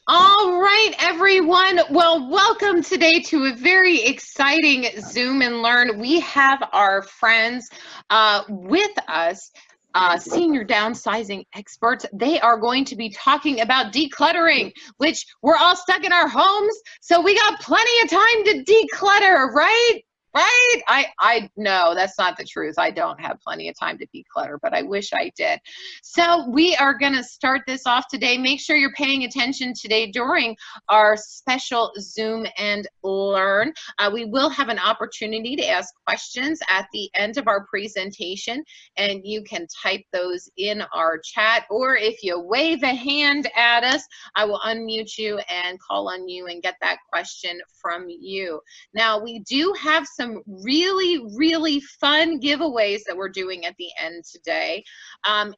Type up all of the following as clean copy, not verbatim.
All right, everyone. Well, welcome today to a very exciting Zoom and Learn. We have our friends with us, senior downsizing experts. They are going to be talking about decluttering, which we're all stuck in our homes, so we got plenty of time to declutter, right? Right? I know that's not the truth. I don't have plenty of time to declutter, but I wish I did. So we are going to start this off today. Make sure you're paying attention today during our special Zoom and Learn. We will have an opportunity to ask questions at the end of our presentation, and you can type those in our chat, or if you wave a hand at us, I will unmute you and call on you and get that question from you. Now, we do have some really fun giveaways that we're doing at the end today. And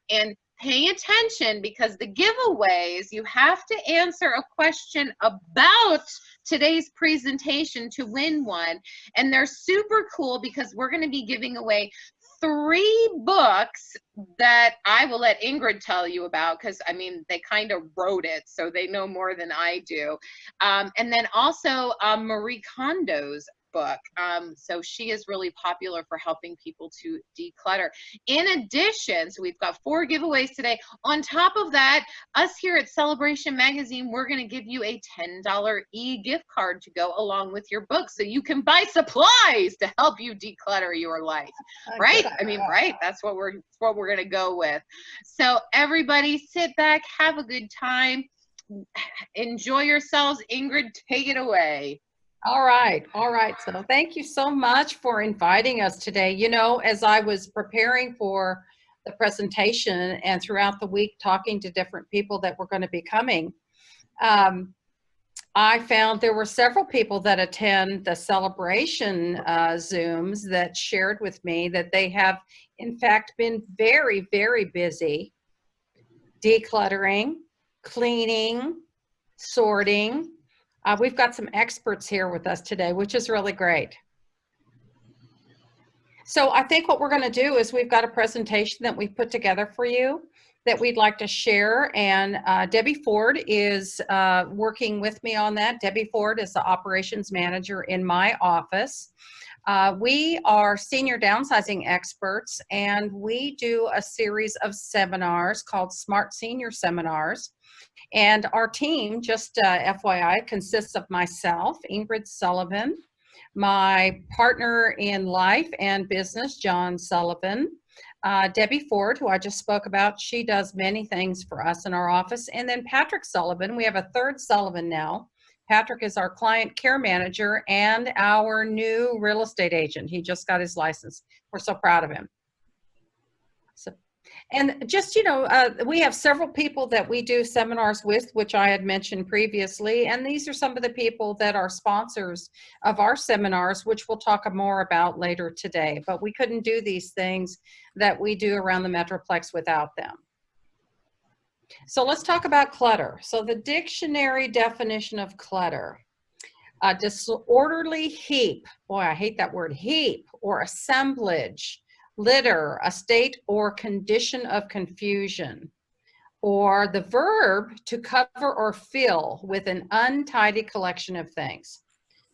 pay attention, because the giveaways, you have to answer a question about today's presentation to win one. And they're super cool because we're going to be giving away 3 books that I will let Ingrid tell you about, because I mean, they kind of wrote it, so they know more than I do. And then also Marie Kondo's book. So she is really popular for helping people to declutter. In addition, so we've got 4 giveaways today. On top of that, us here at Celebration Magazine, we're going to give you a $10 e-gift card to go along with your book, so you can buy supplies to help you declutter your life. Right? I mean, right? That's what we're going to go with. So everybody, sit back, have a good time, enjoy yourselves. Ingrid, take it away. All right. So thank you so much for inviting us today. You know, as I was preparing for the presentation and throughout the week talking to different people that were going to be coming, I found there were several people that attend the celebration Zooms that shared with me that they have, in fact, been very busy decluttering, cleaning, sorting. We've got some experts here with us today, which is really great. So I think what we're going to do is we've got a presentation that we've put together for you that we'd like to share. And Debbie Ford is working with me on that. Debbie Ford is the operations manager in my office. We are senior downsizing experts, and we do a series of seminars called Smart Senior Seminars. And our team, just FYI, consists of myself, Ingrid Sullivan, my partner in life and business, John Sullivan, Debbie Ford, who I just spoke about. She does many things for us in our office. And then Patrick Sullivan. We have a third Sullivan now. Patrick is our client care manager and our new real estate agent. He just got his license. We're so proud of him. And just, you know, we have several people that we do seminars with, which I had mentioned previously. And these are some of the people that are sponsors of our seminars, which we'll talk more about later today. But we couldn't do these things that we do around the Metroplex without them. So let's talk about clutter. So the dictionary definition of clutter. A disorderly heap. Boy, I hate that word, heap, or assemblage. Litter, a state or condition of confusion, or the verb to cover or fill with an untidy collection of things.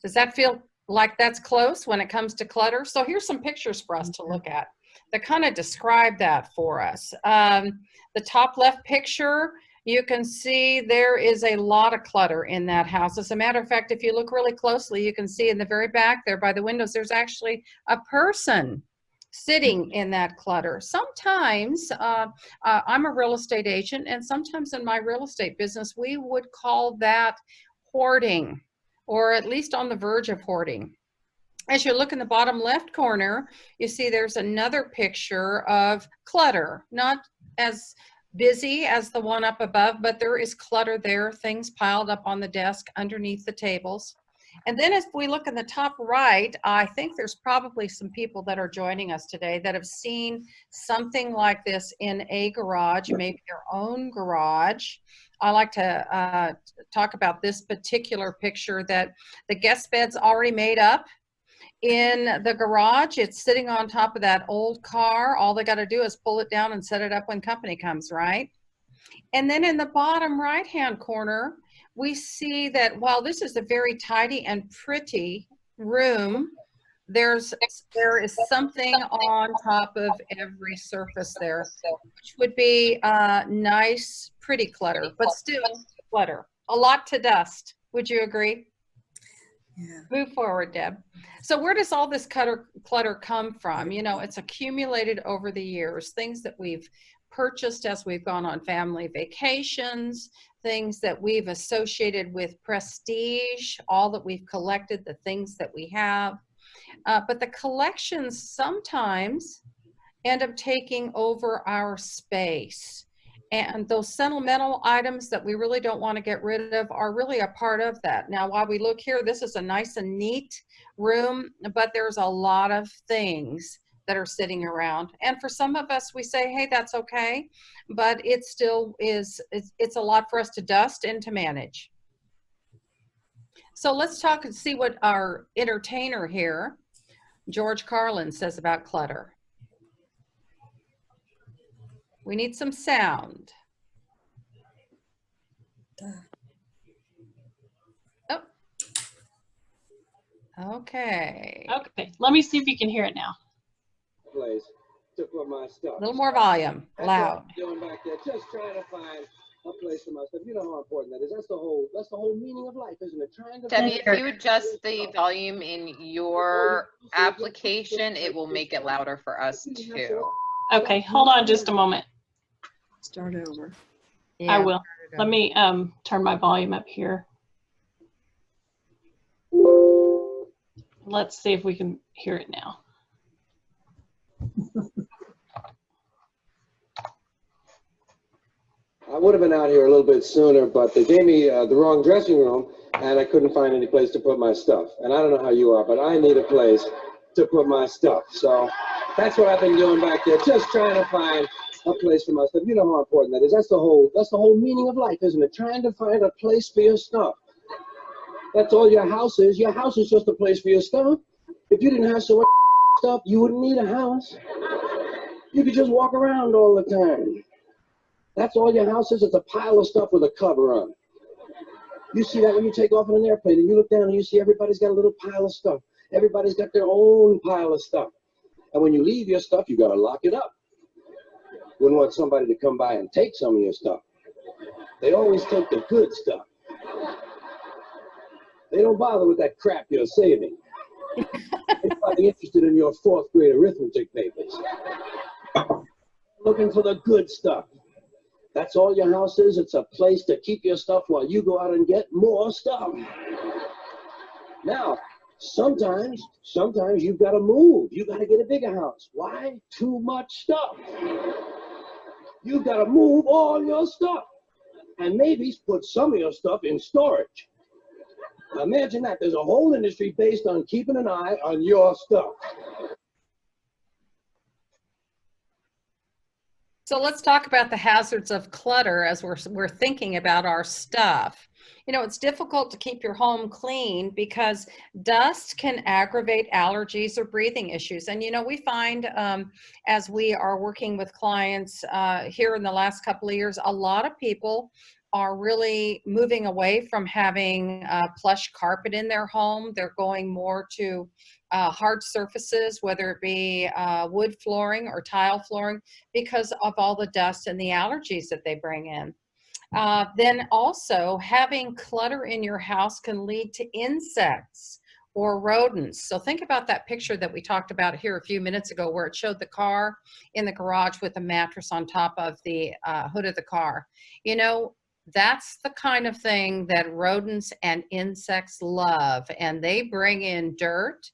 Does that feel like that's close when it comes to clutter? So here's some pictures for us to look at that kind of describe that for us. The top left picture, you can see there is a lot of clutter in that house. As a matter of fact, if you look really closely, you can see in the very back there by the windows, there's actually a person sitting in that clutter. Sometimes I'm a real estate agent, and sometimes in my real estate business, we would call that hoarding, or at least on the verge of hoarding. As you look in the bottom left corner, you see there's another picture of clutter, not as busy as the one up above, but there is clutter there, things piled up on the desk underneath the tables. And then if we look in the top right, I think there's probably some people that are joining us today that have seen something like this in a garage, maybe their own garage. I like to talk about this particular picture that the guest bed's already made up in the garage. It's sitting on top of that old car. All they got to do is pull it down and set it up when company comes, right? And then in the bottom right-hand corner, we see that while this is a very tidy and pretty room, there is something on top of every surface there, which would be nice, pretty clutter, but still clutter. A lot to dust. Would you agree? Yeah. Move forward, Deb. So where does all this clutter come from? You know, it's accumulated over the years, things that we've purchased as we've gone on family vacations, things that we've associated with prestige, all that we've collected, the things that we have. But the collections sometimes end up taking over our space. And those sentimental items that we really don't want to get rid of are really a part of that. Now, while we look here, this is a nice and neat room, but there's a lot of things that are sitting around. And for some of us, we say, hey, that's okay. But it still is, it's a lot for us to dust and to manage. So let's talk and see what our entertainer here, George Carlin, says about clutter. We need some sound. Oh. Okay. Okay, let me see if you can hear it now. Place to put my stuff. A little more volume, loud. Doing back there, just trying to find a place for my stuff. You know how important that is. That's the whole meaning of life, isn't it? Trying to Debbie, if you adjust the volume in your application, it will make it louder for us too. Okay, hold on just a moment. Start over. Yeah, I will. Let me turn my volume up here. Let's see if we can hear it now. I would have been out here a little bit sooner, but they gave me the wrong dressing room, and I couldn't find any place to put my stuff. And I don't know how you are, but I need a place to put my stuff. So that's what I've been doing back there, just trying to find a place for my stuff. You know how important that is. That's the whole meaning of life, isn't it? Trying to find a place for your stuff. That's all your house is. Your house is just a place for your stuff. If you didn't have so much stuff, you wouldn't need a house. You could just walk around all the time. That's all your house is. It's a pile of stuff with a cover on. You see that when you take off in an airplane and you look down and you see everybody's got a little pile of stuff. Everybody's got their own pile of stuff. And when you leave your stuff, you got to lock it up. Wouldn't want somebody to come by and take some of your stuff. They always take the good stuff. They don't bother with that crap you're saving. They're probably interested in your 4th grade arithmetic papers. Looking for the good stuff. That's all your house is. It's a place to keep your stuff while you go out and get more stuff. Now, sometimes you've got to move. You've got to get a bigger house. Why? Too much stuff. You've got to move all your stuff. And maybe put some of your stuff in storage. Now imagine that. There's a whole industry based on keeping an eye on your stuff. So let's talk about the hazards of clutter as we're thinking about our stuff. You know, it's difficult to keep your home clean because dust can aggravate allergies or breathing issues. And, you know, we find as we are working with clients here in the last couple of years, a lot of people are really moving away from having plush carpet in their home. They're going more to hard surfaces, whether it be wood flooring or tile flooring, because of all the dust and the allergies that they bring in. Then also having clutter in your house can lead to insects or rodents. So think about that picture that we talked about here a few minutes ago where it showed the car in the garage with a mattress on top of the hood of the car. You know, that's the kind of thing that rodents and insects love, and they bring in dirt,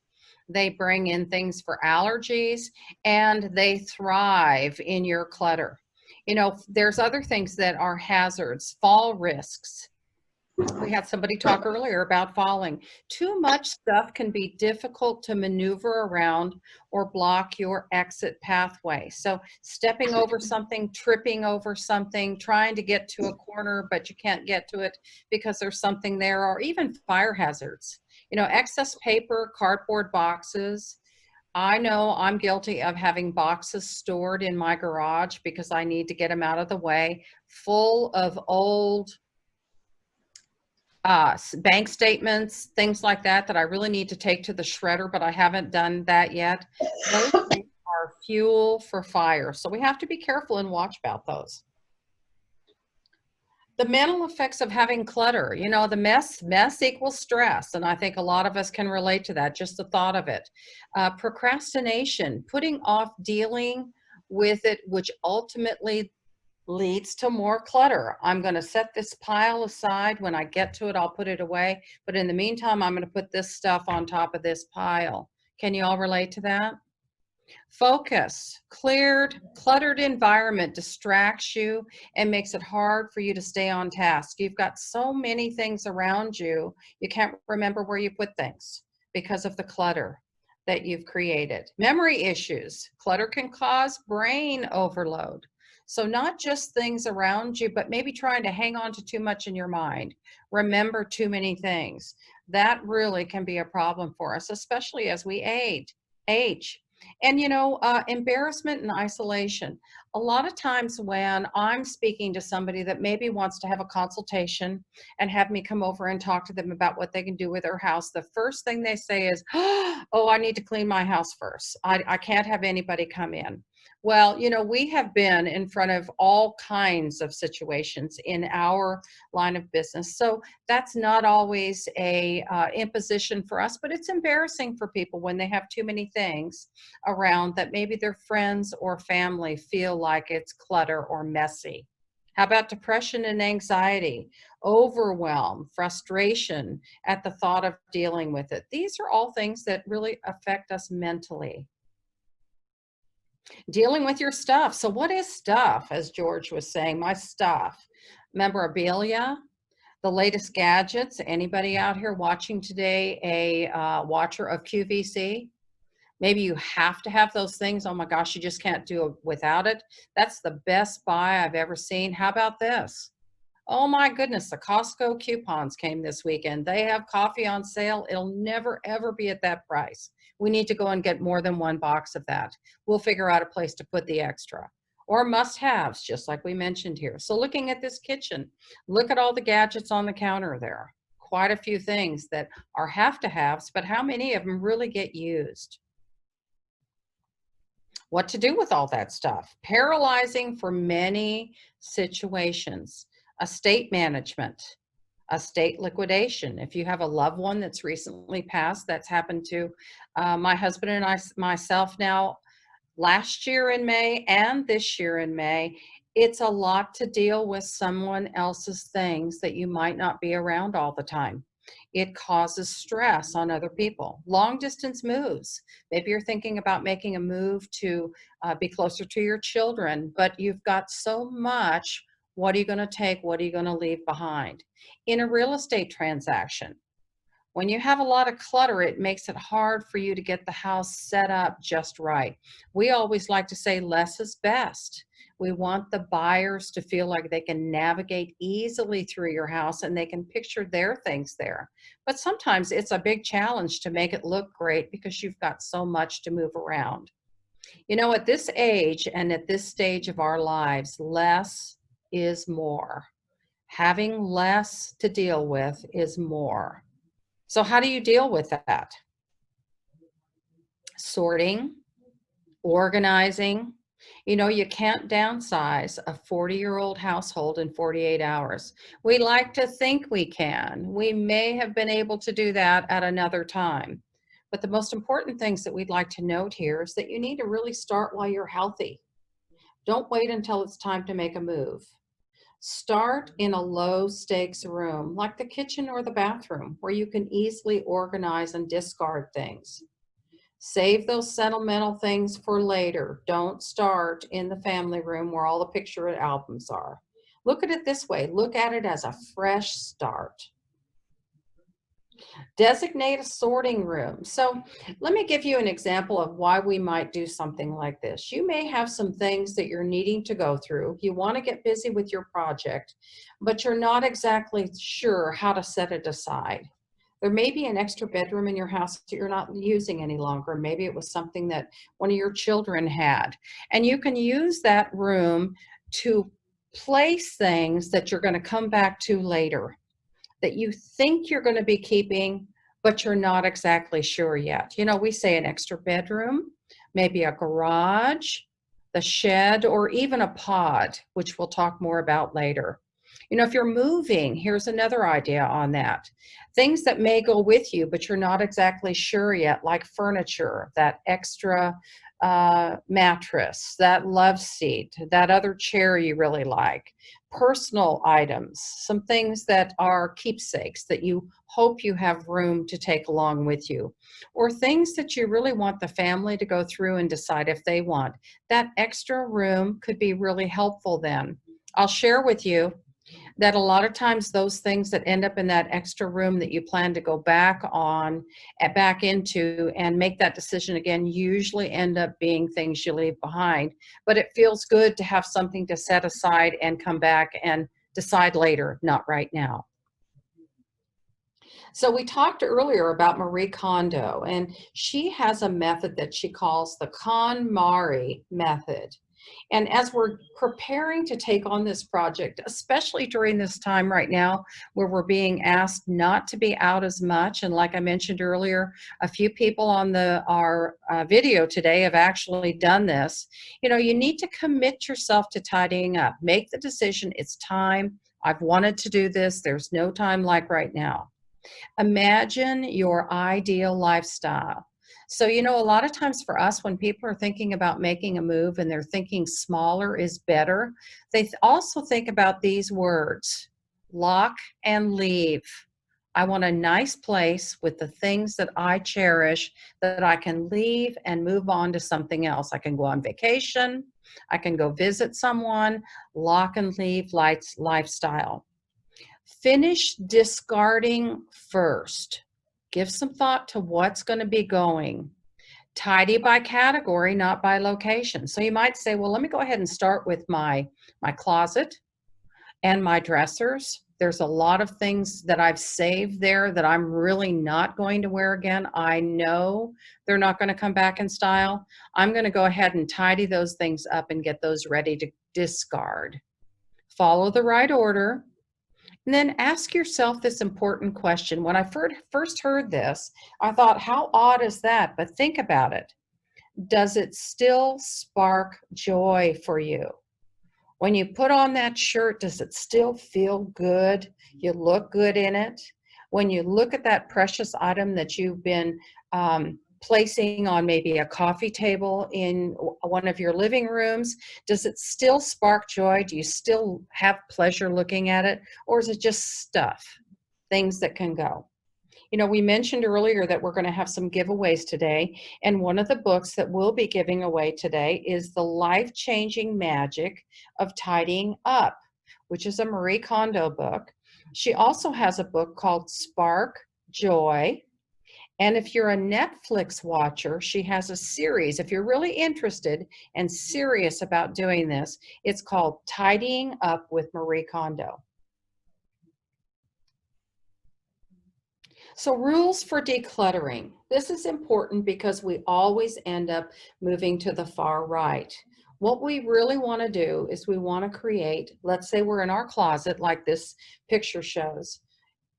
they bring in things for allergies, and they thrive in your clutter. You know, there's other things that are hazards, fall risks. We had somebody talk earlier about falling. Too much stuff can be difficult to maneuver around or block your exit pathway. So stepping over something, tripping over something, trying to get to a corner, but you can't get to it because there's something there, or even fire hazards. You know, excess paper, cardboard boxes, I know I'm guilty of having boxes stored in my garage because I need to get them out of the way, full of old bank statements, things like that, that I really need to take to the shredder, but I haven't done that yet. Those things are fuel for fire. So we have to be careful and watch about those. The mental effects of having clutter, you know, the mess equals stress. And I think a lot of us can relate to that, just the thought of it. Procrastination, putting off dealing with it, which ultimately leads to more clutter. I'm going to set this pile aside. When I get to it, I'll put it away. But in the meantime, I'm going to put this stuff on top of this pile. Can you all relate to that? Focus. Cluttered environment distracts you and makes it hard for you to stay on task. You've got so many things around you, you can't remember where you put things because of the clutter that you've created. Memory issues. Clutter can cause brain overload. So not just things around you, but maybe trying to hang on to too much in your mind. Remember too many things. That really can be a problem for us, especially as we age. And, you know, embarrassment and isolation. A lot of times when I'm speaking to somebody that maybe wants to have a consultation and have me come over and talk to them about what they can do with their house, the first thing they say is, oh, I need to clean my house first. I can't have anybody come in. Well, you know, we have been in front of all kinds of situations in our line of business. So that's not always a imposition for us, but it's embarrassing for people when they have too many things around that maybe their friends or family feel like it's clutter or messy. How about depression and anxiety, overwhelm, frustration at the thought of dealing with it? These are all things that really affect us mentally. Dealing with your stuff. So what is stuff? As George was saying, my stuff. Memorabilia, the latest gadgets. Anybody out here watching today a watcher of QVC? Maybe you have to have those things. Oh my gosh, you just can't do it without it. That's the best buy I've ever seen. How about this? Oh my goodness, the Costco coupons came this weekend. They have coffee on sale. It'll never, ever be at that price. We need to go and get more than one box of that. We'll figure out a place to put the extra. Or must-haves, just like we mentioned here. So looking at this kitchen, look at all the gadgets on the counter there. Quite a few things that are have-to-haves, but how many of them really get used? What to do with all that stuff? Paralyzing for many situations. Estate management, estate liquidation. If you have a loved one that's recently passed, that's happened to my husband and myself now last year in May and this year in May. It's a lot to deal with someone else's things that you might not be around all the time. It causes stress on other people. Long distance moves. Maybe you're thinking about making a move to be closer to your children, but you've got so much. What are you going to take? What are you going to leave behind? In a real estate transaction, when you have a lot of clutter, it makes it hard for you to get the house set up just right. We always like to say less is best. We want the buyers to feel like they can navigate easily through your house and they can picture their things there. But sometimes it's a big challenge to make it look great because you've got so much to move around. You know, at this age and at this stage of our lives, less is more. Having less to deal with is more. So how do you deal with that? Sorting, organizing. You know, you can't downsize a 40-year-old household in 48 hours. We like to think we can. We may have been able to do that at another time. But the most important things that we'd like to note here is that you need to really start while you're healthy. Don't wait until it's time to make a move. Start in a low stakes room like the kitchen or the bathroom where you can easily organize and discard things. Save those sentimental things for later. Don't start in the family room where all the picture albums are. Look at it this way. Look at it as a fresh start. Designate a sorting room. So let me give you an example of why we might do something like this. You may have some things that you're needing to go through. You want to get busy with your project, but you're not exactly sure how to set it aside. There may be an extra bedroom in your house that you're not using any longer. Maybe it was something that one of your children had. And you can use that room to place things that you're going to come back to later, that you think you're going to be keeping, but you're not exactly sure yet. You know, we say an extra bedroom, maybe a garage, the shed, or even a pod, which we'll talk more about later. You know, if you're moving, here's another idea on that. Things that may go with you, but you're not exactly sure yet, like furniture, that extra mattress, that love seat, that other chair you really like, personal items, some things that are keepsakes that you hope you have room to take along with you, or things that you really want the family to go through and decide if they want. That extra room could be really helpful then. I'll share with you that a lot of times those things that end up in that extra room that you plan to go back into and make that decision again usually end up being things you leave behind. But it feels good to have something to set aside and come back and decide later, not right now. So we talked earlier about Marie Kondo, and she has a method that she calls the KonMari method. And as we're preparing to take on this project, especially during this time right now where we're being asked not to be out as much, and like I mentioned earlier, a few people on our video today have actually done this, you know, you need to commit yourself to tidying up. Make the decision, it's time. I've wanted to do this. There's no time like right now. Imagine your ideal lifestyle. So, you know, a lot of times for us, when people are thinking about making a move and they're thinking smaller is better, they also think about these words, lock and leave. I want a nice place with the things that I cherish that I can leave and move on to something else. I can go on vacation. I can go visit someone. Lock and leave lifestyle. Finish discarding first. Give some thought to what's going to be going. Tidy by category, not by location. So you might say, well, let me go ahead and start with my closet and my dressers. There's a lot of things that I've saved there that I'm really not going to wear again. I know they're not going to come back in style. I'm going to go ahead and tidy those things up and get those ready to discard. Follow the right order. And then ask yourself this important question. When I first heard this, I thought, how odd is that? But think about it. Does it still spark joy for you? When you put on that shirt, does it still feel good? You look good in it? When you look at that precious item that you've been placing on maybe a coffee table in one of your living rooms, does it still spark joy? Do you still have pleasure looking at it? Or is it just stuff, things that can go? You know, we mentioned earlier that we're going to have some giveaways today, and one of the books that we'll be giving away today is The Life-Changing Magic of Tidying Up, which is a Marie Kondo book. She also has a book called Spark Joy. And if you're a Netflix watcher, she has a series. If you're really interested and serious about doing this, it's called Tidying Up with Marie Kondo. So rules for decluttering. This is important because we always end up moving to the far right. What we really want to do is we want to create, let's say we're in our closet like this picture shows.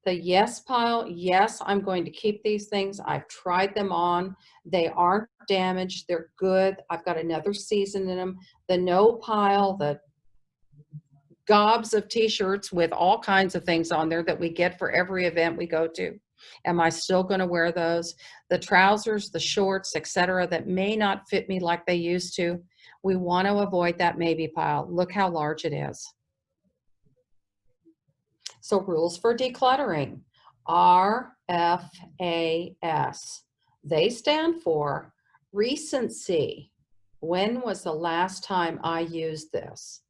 The yes pile, yes, I'm going to keep these things. I've tried them on. They aren't damaged. They're good. I've got another season in them. The no pile, the gobs of t-shirts with all kinds of things on there that we get for every event we go to. Am I still going to wear those? The trousers, the shorts, etc., that may not fit me like they used to. We want to avoid that maybe pile. Look how large it is. So rules for decluttering, RFAS. They stand for recency. When was the last time I used this?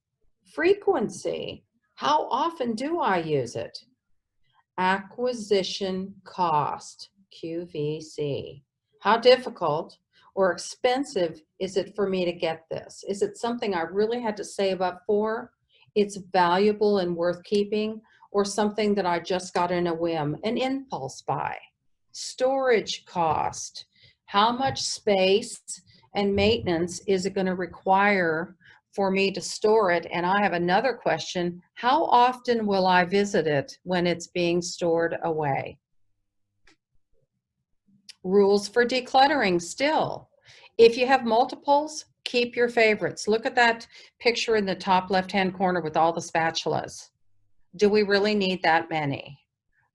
Frequency. How often do I use it? Acquisition cost, QVC. How difficult or expensive is it for me to get this? Is it something I really had to save up for? It's valuable and worth keeping? or something that I just got in a whim, an impulse buy. Storage cost. How much space and maintenance is it going to require for me to store it? And I have another question. How often will I visit it when it's being stored away? Rules for decluttering still. If you have multiples, keep your favorites. Look at that picture in the top left-hand corner with all the spatulas. Do we really need that many?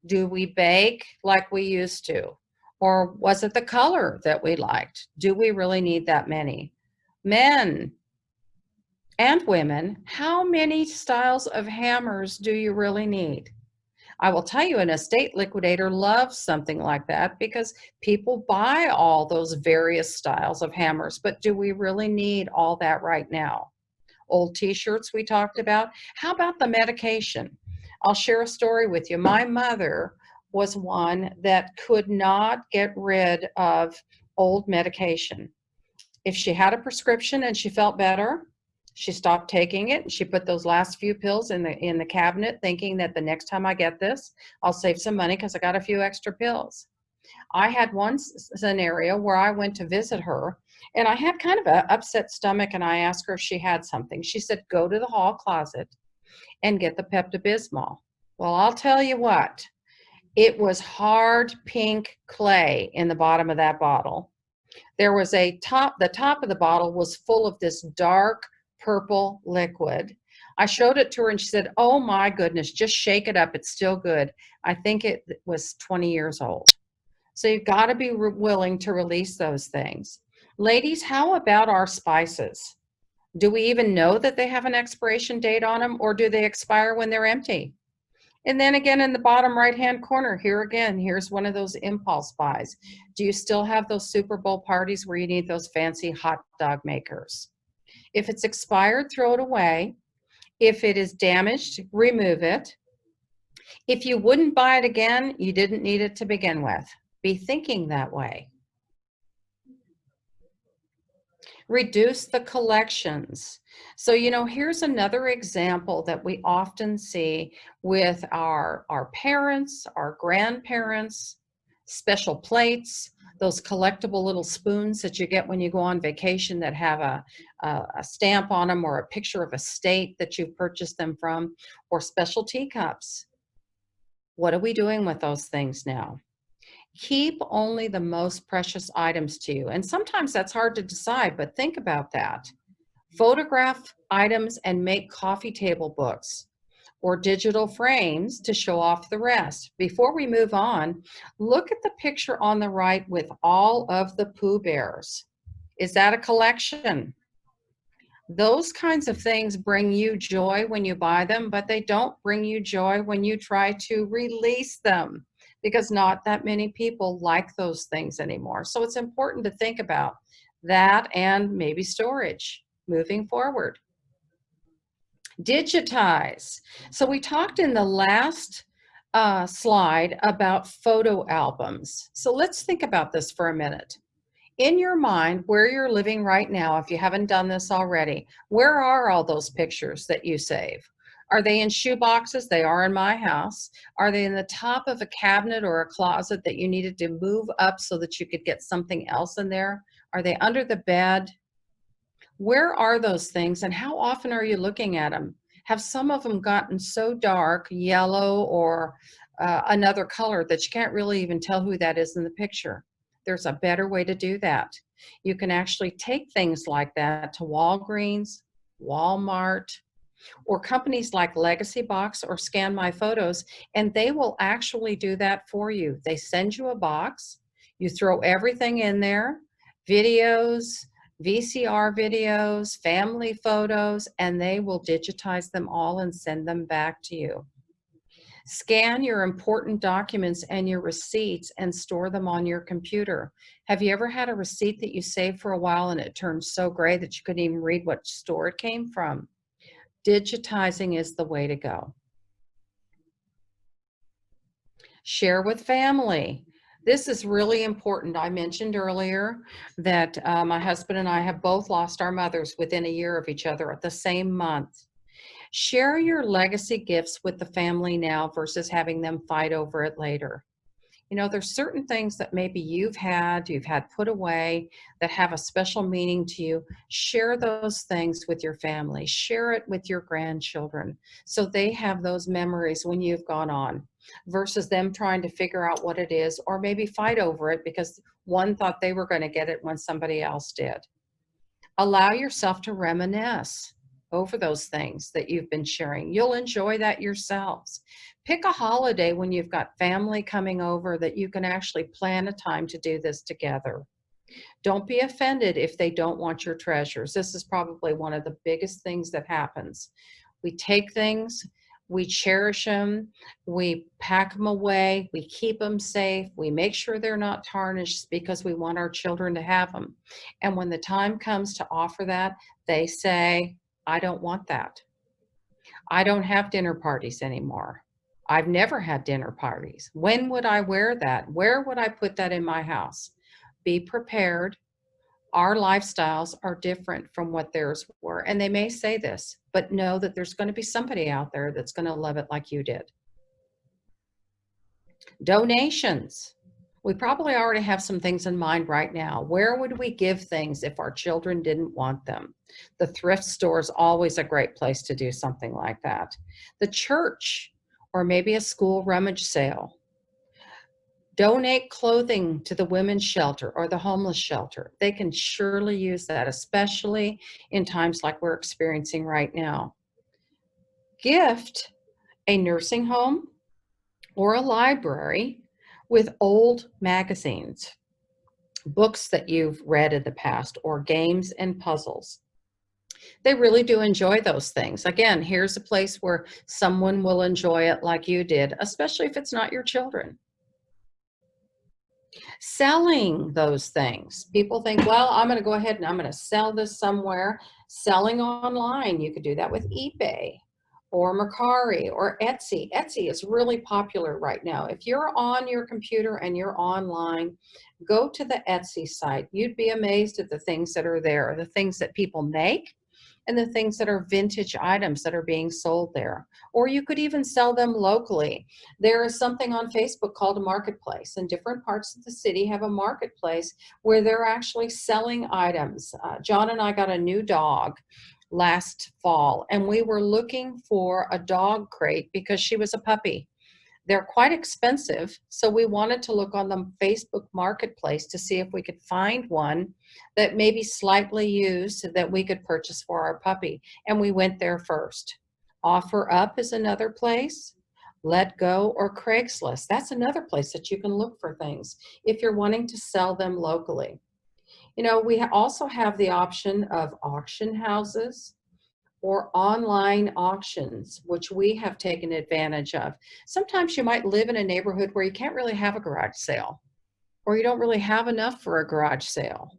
Do we bake like we used to? Or was it the color that we liked? Do we really need that many? Men and women, how many styles of hammers do you really need? I will tell you, an estate liquidator loves something like that because people buy all those various styles of hammers, but do we really need all that right now? Old t-shirts we talked about. How about the medication? I'll share a story with you. My mother was one that could not get rid of old medication. If she had a prescription and she felt better, she stopped taking it and she put those last few pills in the cabinet, thinking that the next time I get this, I'll save some money because I got a few extra pills. I had one scenario where I went to visit her and I had kind of an upset stomach, and I asked her if she had something. She said, go to the hall closet and get the Pepto-Bismol. Well, I'll tell you what, it was hard pink clay in the bottom of that bottle. There was the top of the bottle was full of this dark purple liquid. I showed it to her and she said, oh my goodness, just shake it up. It's still good. I think it was 20 years old. So you've got to be willing to release those things. Ladies, how about our spices? Do we even know that they have an expiration date on them, or do they expire when they're empty? And then again, in the bottom right-hand corner, here again, here's one of those impulse buys. Do you still have those Super Bowl parties where you need those fancy hot dog makers? If it's expired, throw it away. If it is damaged, remove it. If you wouldn't buy it again, you didn't need it to begin with. Be thinking that way. Reduce the collections. So, here's another example that we often see with our parents, our grandparents, special plates, those collectible little spoons that you get when you go on vacation that have a stamp on them, or a picture of a state that you purchased them from, or special teacups. What are we doing with those things now? Keep only the most precious items to you. And sometimes that's hard to decide, but think about that. Photograph items and make coffee table books or digital frames to show off the rest. Before we move on, look at the picture on the right with all of the Pooh Bears. Is that a collection? Those kinds of things bring you joy when you buy them, but they don't bring you joy when you try to release them, because not that many people like those things anymore. So it's important to think about that, and maybe storage moving forward. Digitize. So we talked in the last slide about photo albums. So let's think about this for a minute. In your mind, where you're living right now, if you haven't done this already, where are all those pictures that you save? Are they in shoe boxes? They are in my house. Are they in the top of a cabinet or a closet that you needed to move up so that you could get something else in there? Are they under the bed? Where are those things, and how often are you looking at them? Have some of them gotten so dark, yellow, or another color that you can't really even tell who that is in the picture? There's a better way to do that. You can actually take things like that to Walgreens, Walmart, or companies like Legacy Box or Scan My Photos, and they will actually do that for you. They send you a box, you throw everything in there, videos, VCR videos, family photos, and they will digitize them all and send them back to you. Scan your important documents and your receipts and store them on your computer. Have you ever had a receipt that you saved for a while and it turned so gray that you couldn't even read what store it came from? Digitizing is the way to go. Share with family. This is really important. I mentioned earlier that my husband and I have both lost our mothers within a year of each other at the same month. Share your legacy gifts with the family now versus having them fight over it later. You know, there's certain things that maybe you've had put away that have a special meaning to you. Share those things with your family. Share it with your grandchildren so they have those memories when you've gone on versus them trying to figure out what it is or maybe fight over it because one thought they were going to get it when somebody else did. Allow yourself to reminisce over those things that you've been sharing. You'll enjoy that yourselves. Pick a holiday when you've got family coming over that you can actually plan a time to do this together. Don't be offended if they don't want your treasures. This is probably one of the biggest things that happens. We take things, we cherish them, we pack them away, we keep them safe, we make sure they're not tarnished because we want our children to have them. And when the time comes to offer that, they say, I don't want that. I don't have dinner parties anymore. I've never had dinner parties. When would I wear that? Where would I put that in my house? Be prepared. Our lifestyles are different from what theirs were. And they may say this, but know that there's going to be somebody out there that's going to love it like you did. Donations. We probably already have some things in mind right now. Where would we give things if our children didn't want them? The thrift store is always a great place to do something like that. The church, or maybe a school rummage sale. Donate clothing to the women's shelter or the homeless shelter. They can surely use that, especially in times like we're experiencing right now. Gift a nursing home or a library with old magazines, books that you've read in the past, or games and puzzles. They really do enjoy those things. Again, here's a place where someone will enjoy it like you did, especially if it's not your children. Selling those things. People think, well, I'm going to go ahead and I'm going to sell this somewhere. Selling online, you could do that with eBay or Mercari or Etsy. Etsy is really popular right now. If you're on your computer and you're online, go to the Etsy site. You'd be amazed at the things that are there, the things that people make, and the things that are vintage items that are being sold there. Or you could even sell them locally. There is something on Facebook called a marketplace, and different parts of the city have a marketplace where they're actually selling items. John and I got a new dog last fall, and we were looking for a dog crate because she was a puppy. They're quite expensive, so we wanted to look on the Facebook Marketplace to see if we could find one that may be slightly used that we could purchase for our puppy, and we went there first. OfferUp is another place. Let Go or Craigslist, that's another place that you can look for things if you're wanting to sell them locally. You know, we also have the option of auction houses or online auctions, which we have taken advantage of. Sometimes you might live in a neighborhood where you can't really have a garage sale, or you don't really have enough for a garage sale,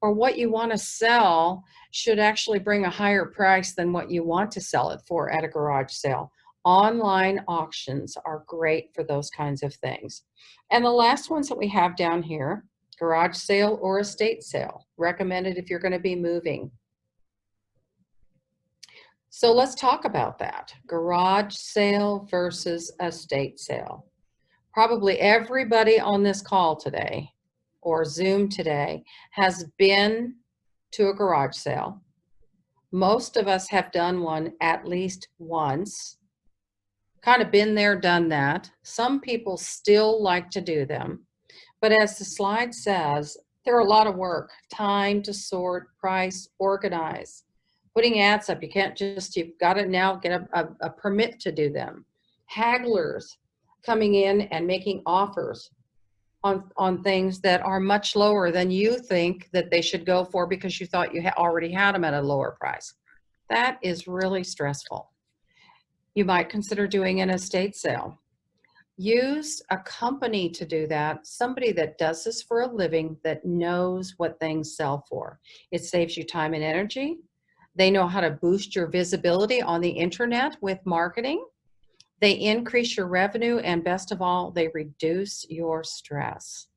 or what you want to sell should actually bring a higher price than what you want to sell it for at a garage sale. Online auctions are great for those kinds of things. And the last ones that we have down here, garage sale or estate sale, recommended if you're going to be moving. So let's talk about that. Garage sale versus estate sale. Probably everybody on this call today or Zoom today has been to a garage sale. Most of us have done one at least once. Kind of been there, done that. Some people still like to do them. But as the slide says, they're a lot of work. Time to sort, price, organize. Putting ads up, you can't just, you've got to now get a permit to do them. Hagglers coming in and making offers on things that are much lower than you think that they should go for because you thought you already had them at a lower price. That is really stressful. You might consider doing an estate sale. Use a company to do that, somebody that does this for a living that knows what things sell for. It saves you time and energy. They know how to boost your visibility on the internet with marketing. They increase your revenue, and best of all, they reduce your stress.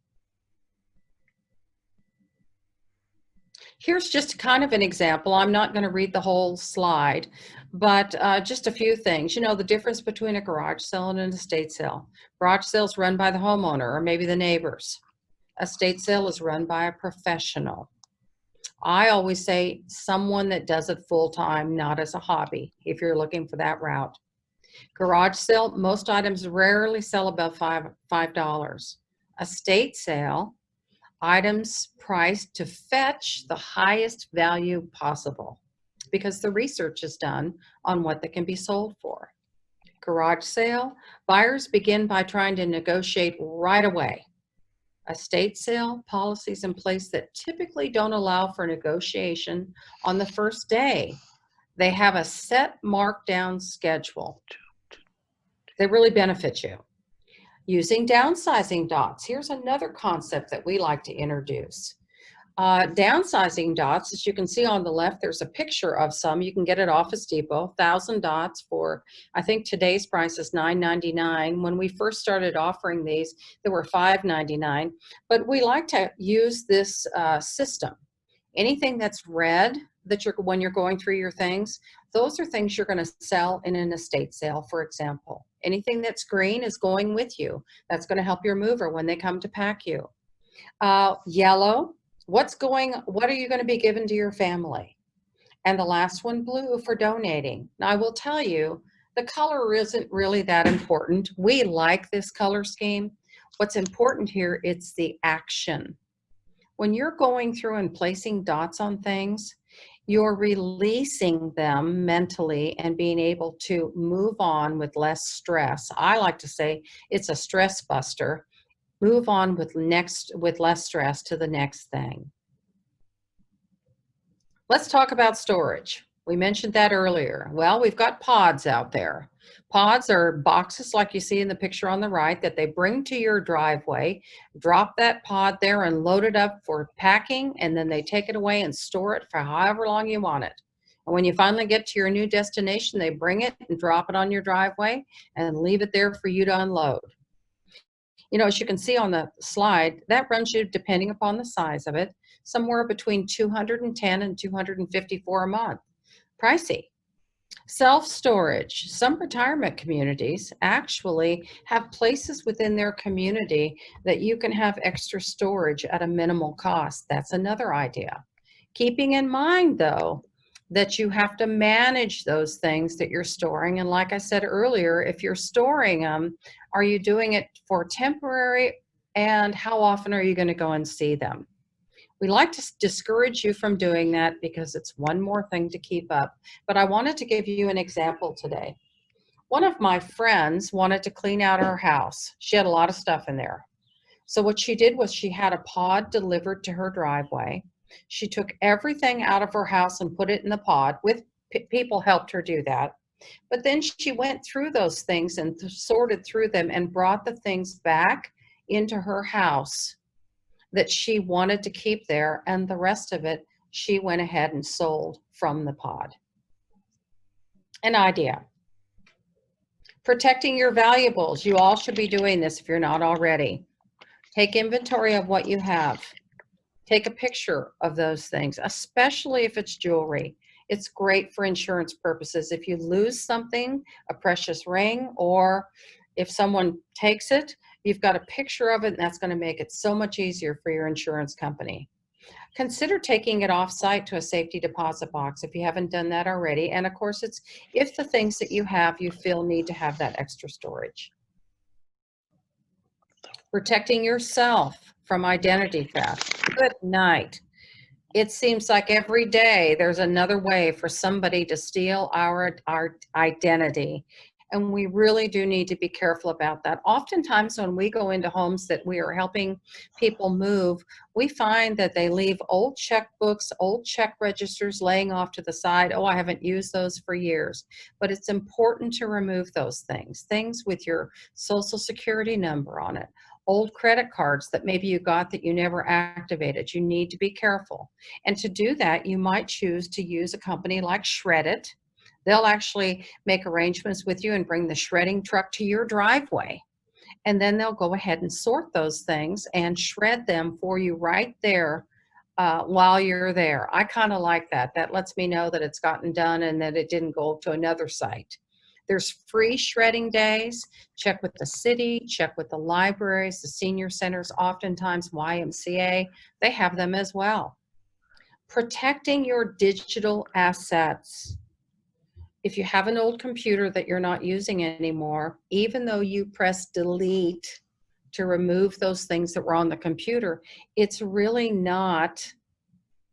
Here's just kind of an example. I'm not going to read the whole slide, But just a few things. You know, the difference between a garage sale and an estate sale. Garage sales run by the homeowner or maybe the neighbors. Estate sale is run by a professional. I always say someone that does it full time, not as a hobby, if you're looking for that route. Garage sale, most items rarely sell above $5. Estate sale, items priced to fetch the highest value possible because the research is done on what they can be sold for. Garage sale, buyers begin by trying to negotiate right away. Estate sale, policies in place that typically don't allow for negotiation on the first day. They have a set markdown schedule. They really benefit you. Using downsizing dots. Here's another concept that we like to introduce. Downsizing dots, as you can see on the left, there's a picture of some. You can get it off Office Depot, 1,000 dots for, I think today's price is $9.99. When we first started offering these, they were $5.99. But we like to use this system. Anything that's red, when you're going through your things, those are things you're going to sell in an estate sale, for example. Anything that's green is going with you. That's going to help your mover when they come to pack you. Yellow, what are you going to be given to your family? And the last one, blue, for donating. Now, I will tell you, the color isn't really that important. We like this color scheme. What's important here, it's the action. When you're going through and placing dots on things, you're releasing them mentally and being able to move on with less stress. I like to say it's a stress buster. Move on with less stress to the next thing. Let's talk about storage. We mentioned that earlier. Well, we've got pods out there. Pods are boxes like you see in the picture on the right that they bring to your driveway, drop that pod there and load it up for packing, and then they take it away and store it for however long you want it. And when you finally get to your new destination, they bring it and drop it on your driveway and leave it there for you to unload. You know, as you can see on the slide, that runs you, depending upon the size of it, somewhere between $210 and $254 a month. Pricey. Self-storage. Some retirement communities actually have places within their community that you can have extra storage at a minimal cost. That's another idea. Keeping in mind, though, that you have to manage those things that you're storing. And like I said earlier, if you're storing them, are you doing it for temporary? And how often are you going to go and see them? We like to discourage you from doing that because it's one more thing to keep up. But I wanted to give you an example today. One of my friends wanted to clean out her house. She had a lot of stuff in there. So what she did was she had a pod delivered to her driveway. She took everything out of her house and put it in the pod. People helped her do that. But then she went through those things and sorted through them and brought the things back into her house that she wanted to keep there, and the rest of it she went ahead and sold from the pod. An idea. Protecting your valuables. You all should be doing this if you're not already. Take inventory of what you have. Take a picture of those things, especially if it's jewelry. It's great for insurance purposes. If you lose something, a precious ring, or if someone takes it, you've got a picture of it, and that's going to make it so much easier for your insurance company. Consider taking it off-site to a safety deposit box if you haven't done that already. And of course, it's if the things that you have you feel need to have that extra storage. Protecting yourself from identity theft. Good night. It seems like every day there's another way for somebody to steal our identity. And we really do need to be careful about that. Oftentimes when we go into homes that we are helping people move, we find that they leave old checkbooks, old check registers laying off to the side. Oh, I haven't used those for years. But it's important to remove those things. Things with your social security number on it. Old credit cards that maybe you got that you never activated. You need to be careful. And to do that, you might choose to use a company like Shred-it. They'll actually make arrangements with you and bring the shredding truck to your driveway. And then they'll go ahead and sort those things and shred them for you right there while you're there. I kind of like that. That lets me know that it's gotten done and that it didn't go to another site. There's free shredding days. Check with the city, check with the libraries, the senior centers, oftentimes YMCA, they have them as well. Protecting your digital assets. If you have an old computer that you're not using anymore, even though you press delete to remove those things that were on the computer, it's really not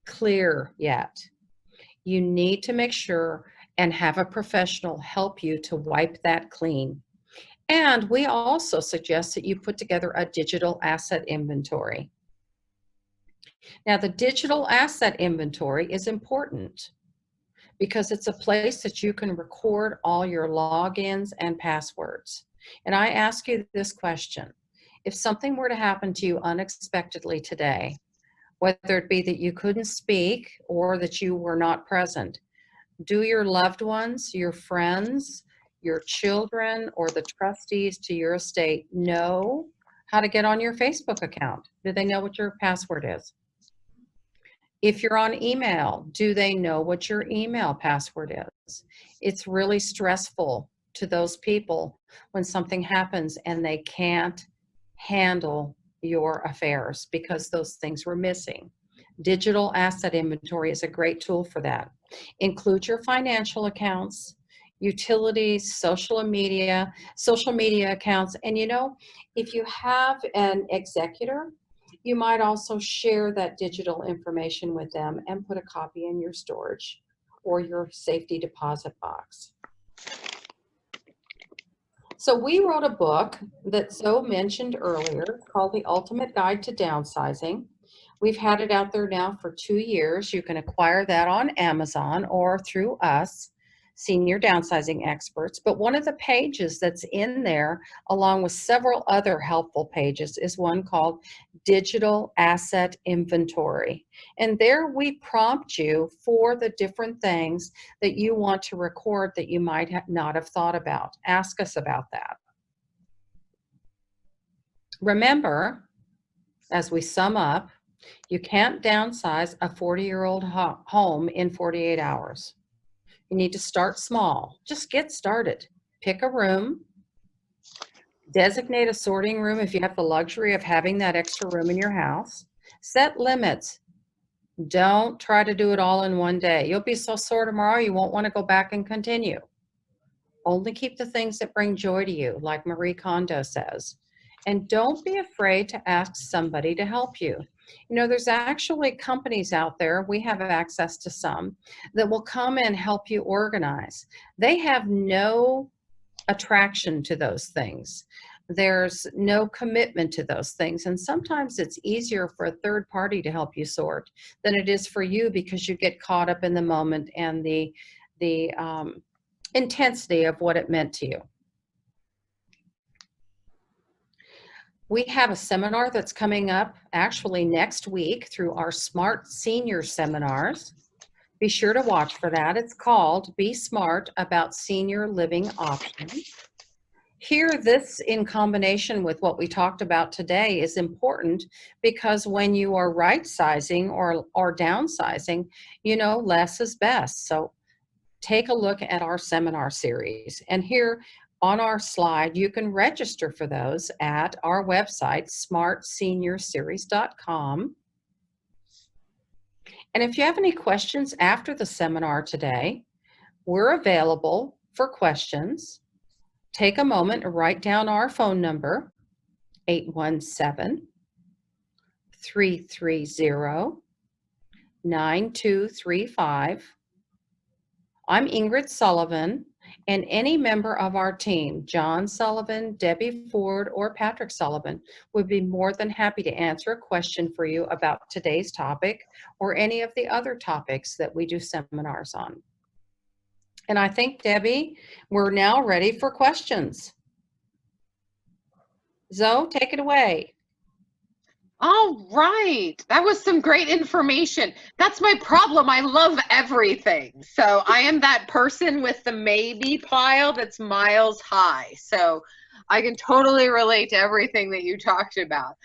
clear yet. You need to make sure and have a professional help you to wipe that clean. And we also suggest that you put together a digital asset inventory. Now, the digital asset inventory is important because it's a place that you can record all your logins and passwords. And I ask you this question. If something were to happen to you unexpectedly today, whether it be that you couldn't speak or that you were not present, do your loved ones, your friends, your children, or the trustees to your estate know how to get on your Facebook account? Do they know what your password is? If you're on email, do they know what your email password is? It's really stressful to those people when something happens and they can't handle your affairs because those things were missing. Digital asset inventory is a great tool for that. Include your financial accounts, utilities, social media accounts. And you know, if you have an executor, you might also share that digital information with them and put a copy in your storage or your safety deposit box. So we wrote a book that Zoe mentioned earlier called The Ultimate Guide to Downsizing. We've had it out there now for 2 years. You can acquire that on Amazon or through us, Senior Downsizing Experts. But one of the pages that's in there, along with several other helpful pages, is one called Digital Asset Inventory. And there we prompt you for the different things that you want to record that you might not have thought about. Ask us about that. Remember, as we sum up, you can't downsize a 40-year-old home in 48 hours. You need to start small. Just get started. Pick a room. Designate a sorting room if you have the luxury of having that extra room in your house. Set limits. Don't try to do it all in one day. You'll be so sore tomorrow you won't want to go back and continue. Only keep the things that bring joy to you, like Marie Kondo says. And don't be afraid to ask somebody to help you. You know, there's actually companies out there, we have access to some, that will come and help you organize. They have no attraction to those things. There's no commitment to those things. And sometimes it's easier for a third party to help you sort than it is for you because you get caught up in the moment and the intensity of what it meant to you. We have a seminar that's coming up actually next week through our Smart Senior Seminars. Be sure to watch for that. It's called Be Smart About Senior Living Options. Here, this in combination with what we talked about today is important because when you are right-sizing or downsizing, you know, less is best. So take a look at our seminar series. And here, on our slide, you can register for those at our website, smartseniorseries.com. And if you have any questions after the seminar today, we're available for questions. Take a moment and write down our phone number, 817-330-9235. I'm Ingrid Sullivan. And any member of our team, John Sullivan, Debbie Ford, or Patrick Sullivan, would be more than happy to answer a question for you about today's topic or any of the other topics that we do seminars on. And I think, Debbie, we're now ready for questions. Zoe, take it away. All right. That was some great information. That's my problem. I love everything. So I am that person with the maybe pile that's miles high. So I can totally relate to everything that you talked about.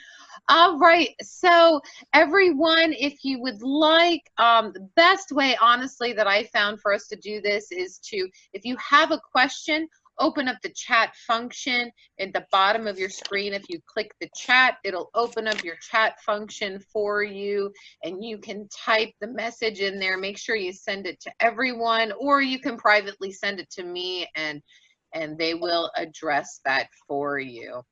All right, so everyone, if you would like, the best way, honestly, that I found for us to do this is to, if you have a question, open up the chat function at the bottom of your screen. If you click the chat, it'll open up your chat function for you, and you can type the message in there. Make sure you send it to everyone, or you can privately send it to me, and they will address that for you.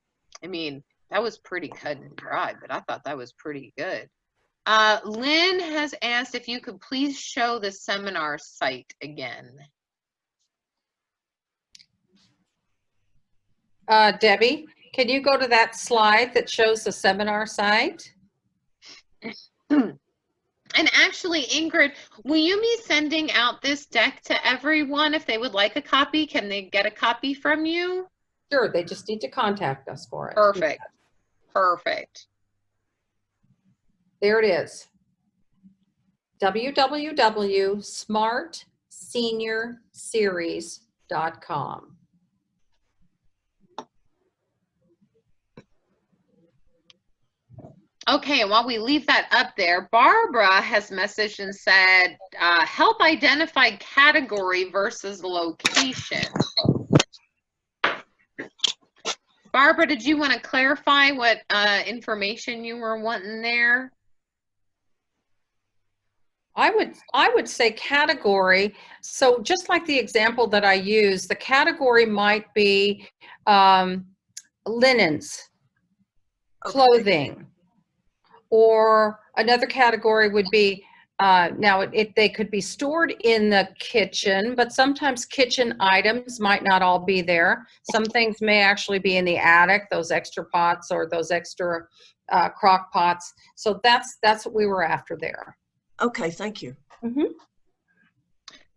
I mean, that was pretty cut and dry, but I thought that was pretty good. Lynn has asked if you could please show the seminar site again. Debbie, can you go to that slide that shows the seminar site? And actually, Ingrid, will you be sending out this deck to everyone if they would like a copy? Can they get a copy from you? Sure, they just need to contact us for it. Perfect. Perfect. There it is. www.smartseniorseries.com. Okay, and while we leave that up there, Barbara has messaged and said, help identify category versus location. Barbara, did you want to clarify what information you were wanting there? I would say category. So just like the example that I used, the category might be linens, clothing, or another category would be now they could be stored in the kitchen, but sometimes kitchen items might not all be there. Some things may actually be in the attic, those extra pots or those extra crock pots. So that's what we were after there. Okay, thank you. Mm-hmm.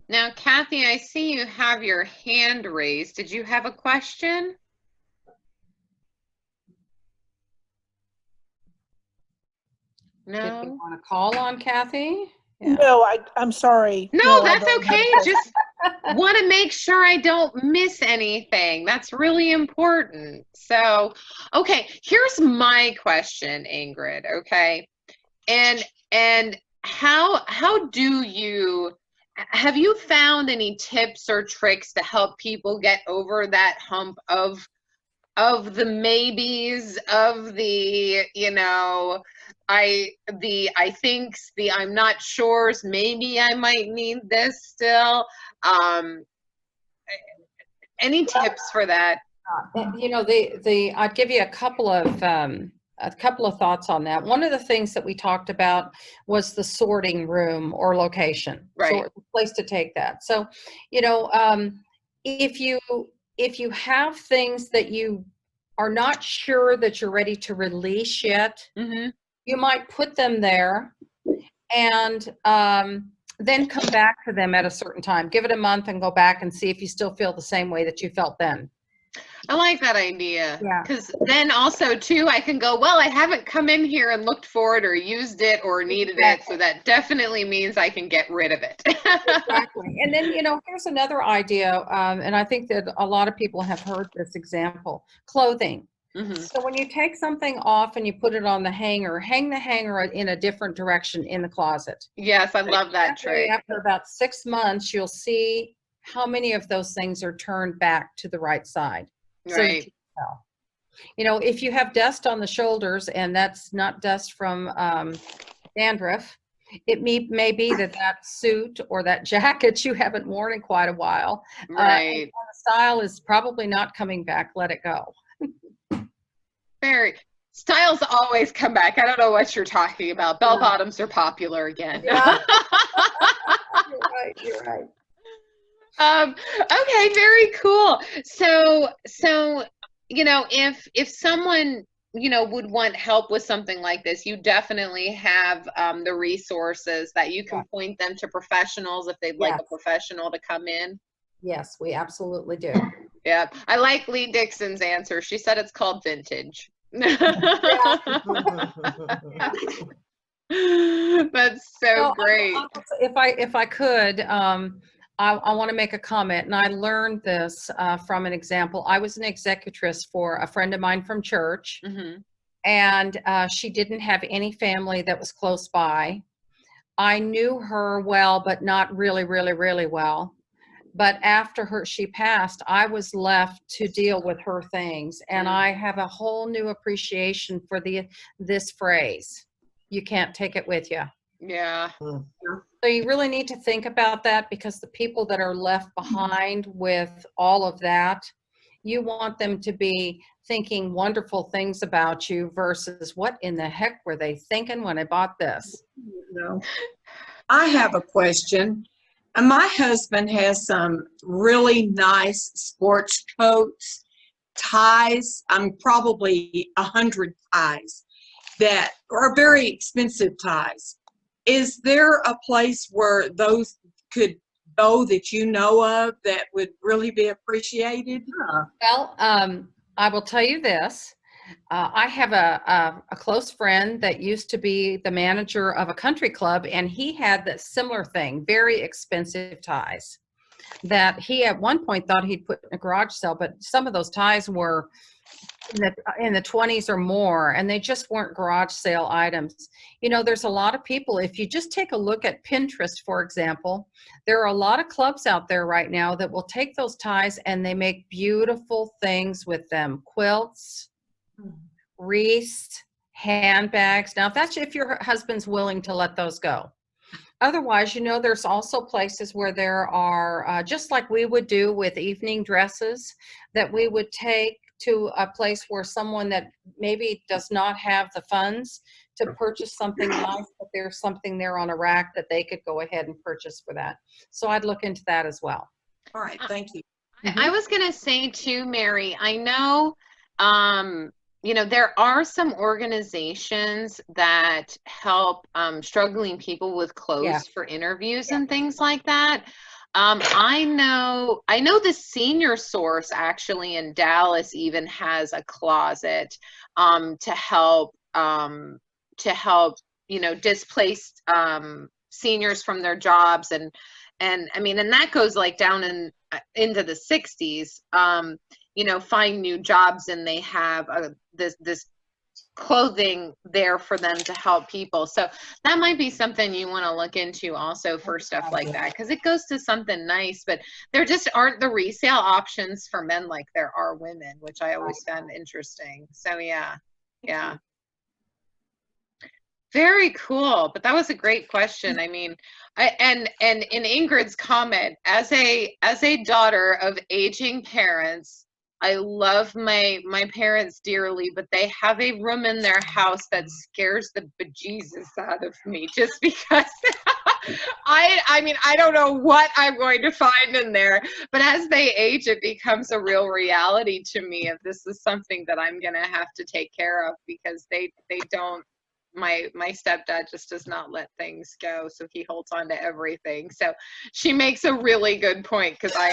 Now, Kathy, I see you have your hand raised. Did you have a question? No. Did you want to call on Kathy? Yeah. No, I'm sorry. No, I that's don't have okay. a question. Just want to make sure I don't miss anything. That's really important. So, okay, here's my question, Ingrid. Okay, and how do you, have you found any tips or tricks to help people get over that hump of the maybes, of the, you know, I thinks, the I'm not sures, maybe I might need this still. Any tips for that? You know, I'd give you a couple of thoughts on that. One of the things that we talked about was the sorting room or location, Right. the place to take that. So, you know, if you have things that you are not sure that you're ready to release yet, Mm-hmm. you might put them there and then come back to them at a certain time. Give it a month and go back and see if you still feel the same way that you felt then. I like that idea. Yeah. Because then also too, I can go, well, I haven't come in here and looked for it or used it or needed it. So that definitely means I can get rid of it. Exactly. And then, you know, here's another idea. And I think that a lot of people have heard this example, clothing. Mm-hmm. So when you take something off and you put it on the hanger, hang the hanger in a different direction in the closet. Yes, I love that trick. After about 6 months, you'll see how many of those things are turned back to the right side. So that Right. you can tell. You know, if you have dust on the shoulders and that's not dust from dandruff, it may be that suit or that jacket you haven't worn in quite a while. Right. And the style is probably not coming back. Let it go. Very. Styles always come back. I don't know what you're talking about. Bell bottoms are popular again. Yeah. You're right. Okay, very cool. So, you know, if someone, you know, would want help with something like this, you definitely have the resources that you can point them to professionals if they'd like a professional to come in. Yes, we absolutely do. Yeah, I like Lee Dixon's answer. She said it's called vintage. That's so great. If I could, I want to make a comment, and I learned this from an example. I was an executress for a friend of mine from church, Mm-hmm. and she didn't have any family that was close by. I knew her well, but not really, really, really well. But after she passed, I was left to deal with her things, and I have a whole new appreciation for this phrase. You can't take it with you. Yeah. So you really need to think about that, because the people that are left behind with all of that, you want them to be thinking wonderful things about you versus what in the heck were they thinking when I bought this? No. I have a question. My husband has some really nice sports coats, ties. I'm probably 100 ties that are very expensive ties. Is there a place where those could go that you know of that would really be appreciated? Well, I will tell you this. I have a close friend that used to be the manager of a country club, and he had that similar thing, very expensive ties that he at one point thought he'd put in a garage sale, but some of those ties were in the 20s or more, and they just weren't garage sale items. You know, there's a lot of people, if you just take a look at Pinterest, for example, there are a lot of clubs out there right now that will take those ties and they make beautiful things with them. Quilts, wreaths, handbags. Now, that's if your husband's willing to let those go. Otherwise, you know, there's also places where there are, just like we would do with evening dresses, that we would take to a place where someone that maybe does not have the funds to purchase something nice, but there's something there on a rack that they could go ahead and purchase for that. So I'd look into that as well. All right, thank you. I was going to say too, Mary, I know, you know, there are some organizations that help struggling people with clothes for interviews and things like that. I know the Senior Source actually in Dallas even has a closet to help you know, displaced seniors from their jobs, and I mean, and that goes like down into the 60s. You know, find new jobs, and they have this clothing there for them to help people. So that might be something you want to look into also for stuff like that, because it goes to something nice, but there just aren't the resale options for men like there are women, which I always found interesting. So yeah. Very cool. But that was a great question. I mean, and in Ingrid's comment, as a daughter of aging parents, I love my parents dearly, but they have a room in their house that scares the bejesus out of me, just because I mean, I don't know what I'm going to find in there, but as they age, it becomes a real reality to me if this is something that I'm going to have to take care of, because they don't. My stepdad just does not let things go, so he holds on to everything. So she makes a really good point, because I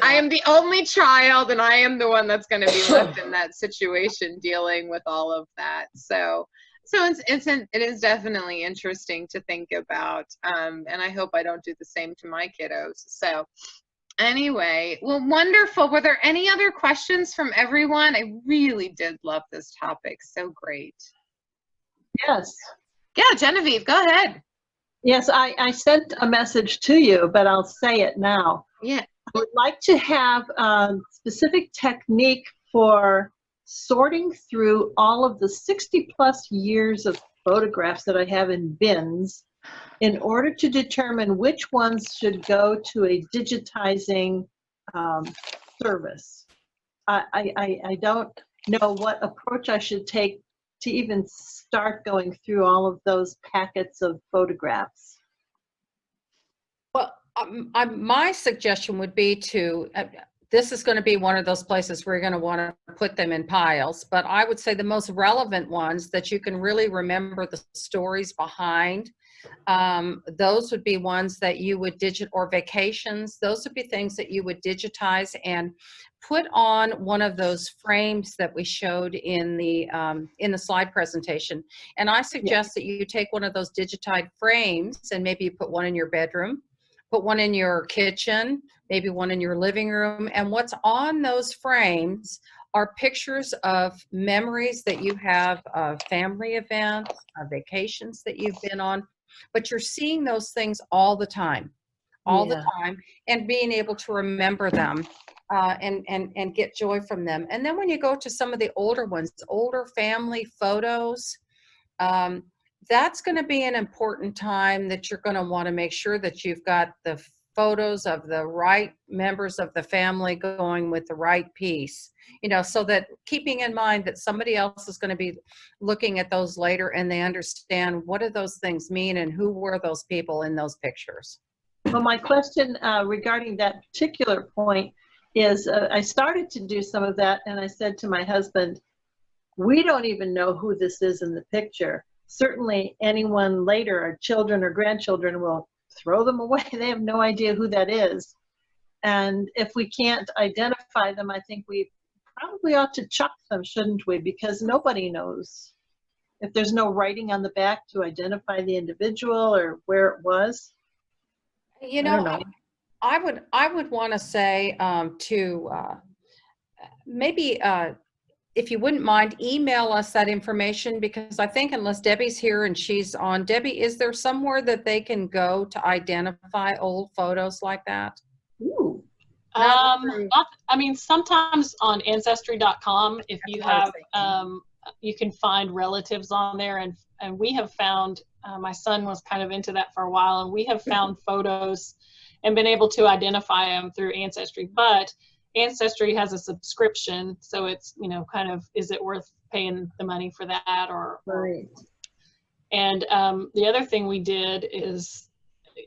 am the only child, and I am the one that's going to be left in that situation dealing with all of that. So it is definitely interesting to think about, and I hope I don't do the same to my kiddos. So anyway, well, wonderful. Were there any other questions from everyone? I really did love this topic. So great. Yes. Yeah, Genevieve, go ahead. Yes, I sent a message to you, but I'll say it now. Yeah. I would like to have a specific technique for sorting through all of the 60 plus years of photographs that I have in bins in order to determine which ones should go to a digitizing service. I don't know what approach I should take to even start going through all of those packets of photographs. Well, my suggestion would be to, this is going to be one of those places where you're going to want to put them in piles, but I would say the most relevant ones that you can really remember the stories behind, those would be ones that you would or vacations, those would be things that you would digitize and put on one of those frames that we showed in the slide presentation. And I suggest that you take one of those digitized frames and maybe you put one in your bedroom, put one in your kitchen, maybe one in your living room. And what's on those frames are pictures of memories that you have of family events, of vacations that you've been on, but you're seeing those things all the time, and being able to remember them and get joy from them. And then when you go to some of the older ones, older family photos, that's going to be an important time that you're going to want to make sure that you've got the photos of the right members of the family going with the right piece, so that keeping in mind that somebody else is going to be looking at those later and they understand what do those things mean and who were those people in those pictures. Well, my question regarding that particular point is I started to do some of that, and I said to my husband, we don't even know who this is in the picture. Certainly anyone later, our children or grandchildren, will throw them away. They have no idea who that is. And if we can't identify them, I think we probably ought to chuck them, shouldn't we? Because nobody knows. If there's no writing on the back to identify the individual or where it was. I don't know. I would want to say maybe if you wouldn't mind, email us that information, because I think unless Debbie's here and she's on, Debbie, is there somewhere that they can go to identify old photos like that? Ooh. Sometimes on ancestry.com, if you have, you can find relatives on there, and we have found, my son was kind of into that for a while, and we have found photos and been able to identify them through Ancestry. But Ancestry has a subscription, so it's, kind of, is it worth paying the money for that? Right. And the other thing we did is,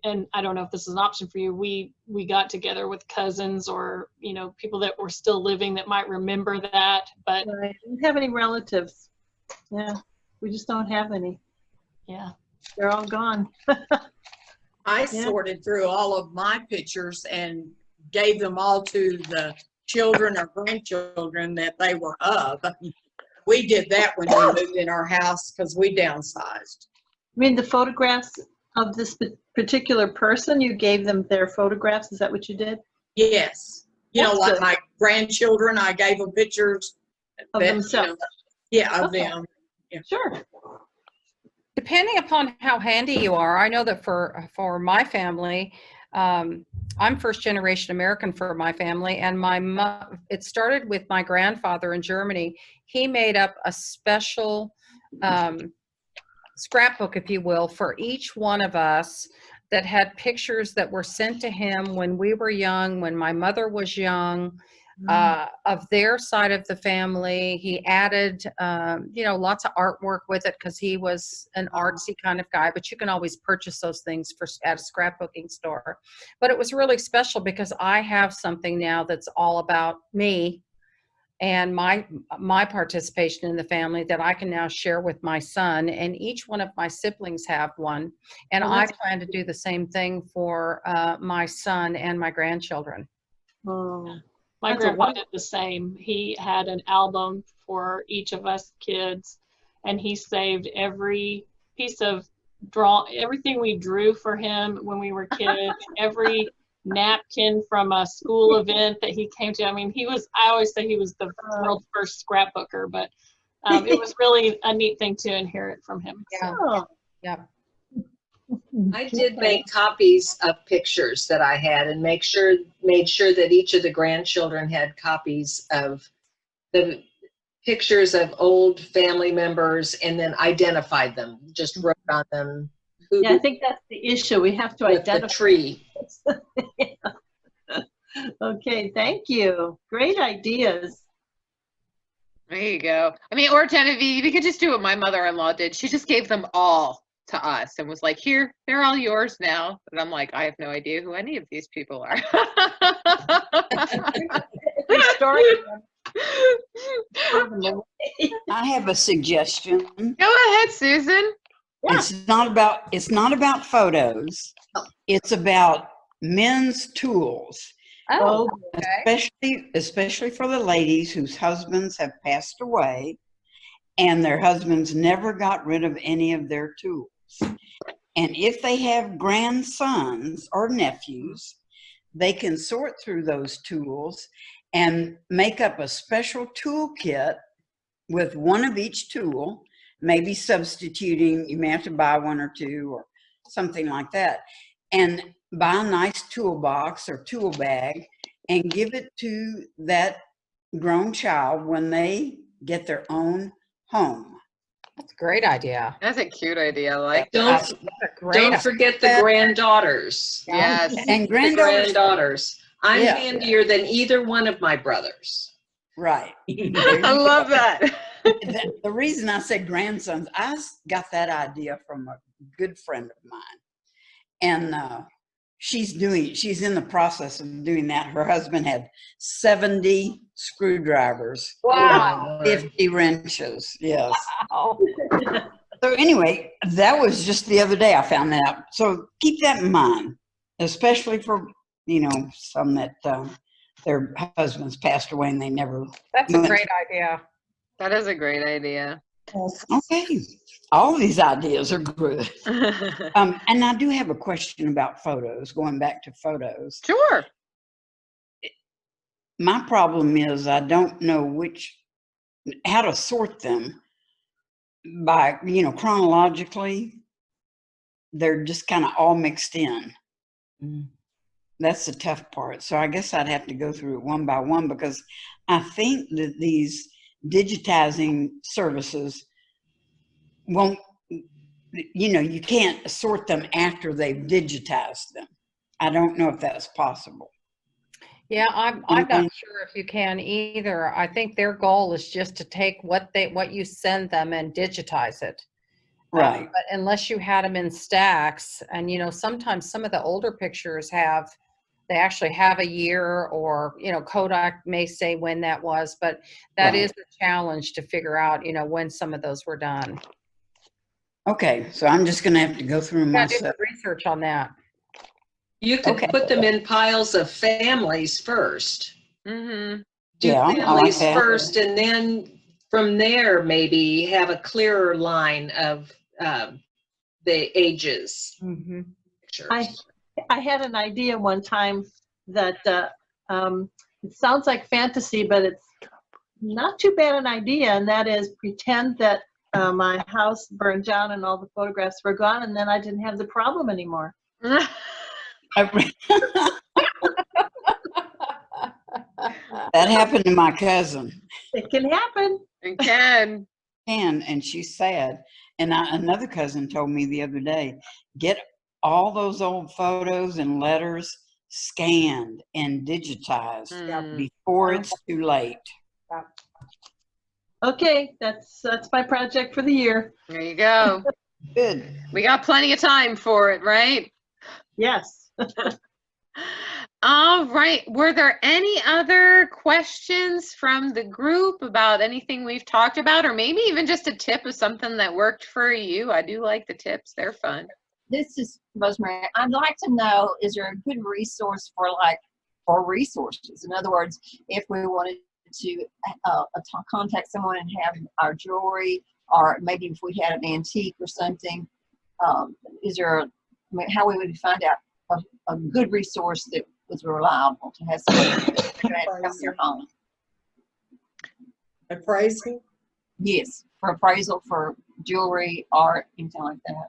and I don't know if this is an option for you, we got together with cousins or, people that were still living that might remember that, but Right. I don't have any relatives. Yeah, we just don't have any. Yeah. They're all gone. I sorted through all of my pictures and gave them all to the children or grandchildren that they were of. We did that when we moved in our house because we downsized. I mean, the photographs of this particular person, you gave them their photographs? Is that what you did? Yes. That's Like good. my grandchildren, I gave them pictures Of themselves. of Okay. them. Yeah. Sure. Depending upon how handy you are, I know that for my family, I'm first generation American for my family, and it started with my grandfather in Germany. He made up a special scrapbook, if you will, for each one of us that had pictures that were sent to him when we were young, when my mother was young, of their side of the family. He added, lots of artwork with it because he was an artsy kind of guy, but you can always purchase those things at a scrapbooking store. But it was really special because I have something now that's all about me and my participation in the family that I can now share with my son, and each one of my siblings have one. And I plan to do the same thing for my son and my grandchildren. Oh. My That's grandpa did the same. He had an album for each of us kids, and he saved every piece of everything we drew for him when we were kids, every napkin from a school event that he came to. I mean, I always say he was the world's first scrapbooker, but it was really a neat thing to inherit from him. Yeah. Oh. Yeah. I did make copies of pictures that I had and made sure that each of the grandchildren had copies of the pictures of old family members and then identified them, just wrote on them. Yeah, I think that's the issue. We have to identify. The tree. Okay, thank you. Great ideas. There you go. I mean, or Genevieve, we could just do what my mother-in-law did. She just gave them all to us and was like, here, they're all yours now. And I'm like, I have no idea who any of these people are. I have a suggestion. Go ahead, Susan. Yeah. It's not about photos. It's about men's tools. Oh, Especially for the ladies whose husbands have passed away and their husbands never got rid of any of their tools. And if they have grandsons or nephews, they can sort through those tools and make up a special toolkit with one of each tool, maybe substituting, you may have to buy one or two or something like that, and buy a nice toolbox or tool bag and give it to that grown child when they get their own home. That's a great idea. That's a cute idea. I like Don't that. That's a great don't idea. forget the granddaughters. Yes. And The granddaughters, granddaughters. I'm Yeah. handier than either one of my brothers. right. There you I love go. that. The reason I said grandsons, I got that idea from a good friend of mine. And she's in the process of doing that. Her husband had 70 screwdrivers, Wow. 50 wrenches. Yes. Wow. So anyway, that was just the other day I found that out. So keep that in mind, especially for, some that their husbands passed away and they never. That's a great idea. That is a great idea. Okay. All these ideas are good. And I do have a question about photos, going back to photos. Sure. My problem is I don't know how to sort them by, chronologically. They're just kind of all mixed in. That's the tough part. So I guess I'd have to go through it one by one, because I think that these digitizing services won't, you can't sort them after they've digitized them. I don't know if that's possible. Yeah, I'm not sure if you can either. I think their goal is just to take what you send them and digitize it. Right. But unless you had them in stacks, and sometimes some of the older pictures they actually have a year, or Kodak may say when that was, but that is a challenge to figure out when some of those were done. Okay, so I'm just going to have to go through You gotta do myself. some research on that. You could Okay. put them in piles of families first. Mm-hmm. Do Yeah, I like families that. first, and then from there maybe have a clearer line of the ages. Mm-hmm. Pictures. I had an idea one time that it sounds like fantasy, but it's not too bad an idea, and that is pretend that my house burned down and all the photographs were gone, and then I didn't have the problem anymore. That happened to my cousin. It can happen. It can. And she's sad. And another cousin told me the other day, get all those old photos and letters scanned and digitized before it's too late. Okay, that's my project for the year. There you go. Good. We got plenty of time for it, right? Yes. All right. Were there any other questions from the group about anything we've talked about, or maybe even just a tip of something that worked for you? I do like the tips. They're fun. This is Rosemary. I'd like to know, is there a good resource for resources? In other words, if we wanted to contact someone and have our jewelry, or maybe if we had an antique or something, is there how we would find out a good resource that was reliable to have someone come to your home? Appraisal? Yes, for appraisal for jewelry, art, anything like that.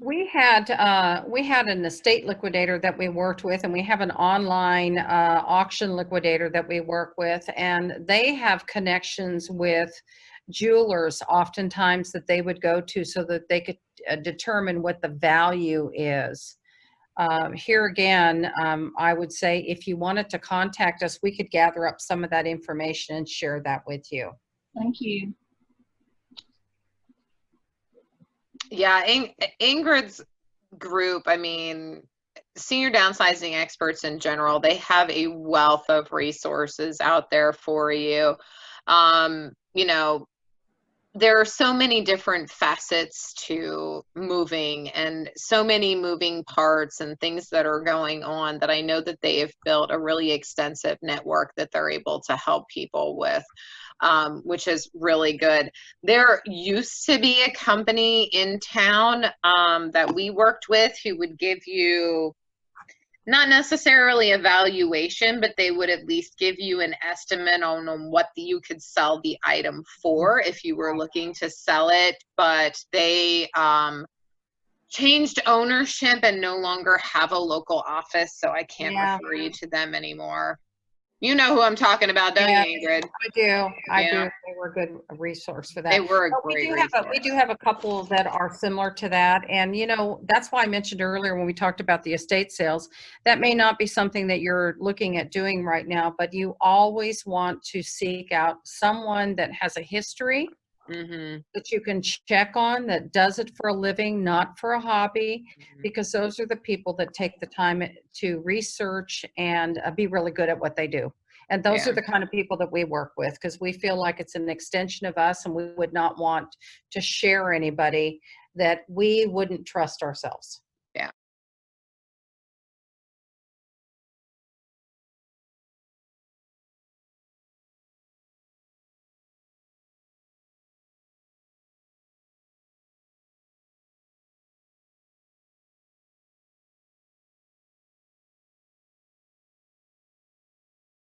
We had an estate liquidator that we worked with, and we have an online auction liquidator that we work with, and they have connections with jewelers oftentimes that they would go to so that they could determine what the value is. Here again, I would say if you wanted to contact us, we could gather up some of that information and share that with you. Thank you. Yeah, Ingrid's group, I mean, senior downsizing experts in general, they have a wealth of resources out there for you. There are so many different facets to moving and so many moving parts and things that are going on that I know that they have built a really extensive network that they're able to help people with. Which is really good. There used to be a company in town that we worked with who would give you, not necessarily a valuation, but they would at least give you an estimate on what you could sell the item for if you were looking to sell it. But they changed ownership and no longer have a local office, so I can't refer you to them anymore. You know who I'm talking about, don't you, Ingrid? I do. I Yeah. do. They were a good resource for that. They were a But great we do have a couple that are similar to that. And, you know, that's why I mentioned earlier when we talked about the estate sales, that may not be something that you're looking at doing right now, but you always want to seek out someone that has a history that you can check on, that does it for a living, not for a hobby, because those are the people that take the time to research and be really good at what they do. And those are the kind of people that we work with, because we feel like it's an extension of us, and we would not want to share anybody that we wouldn't trust ourselves.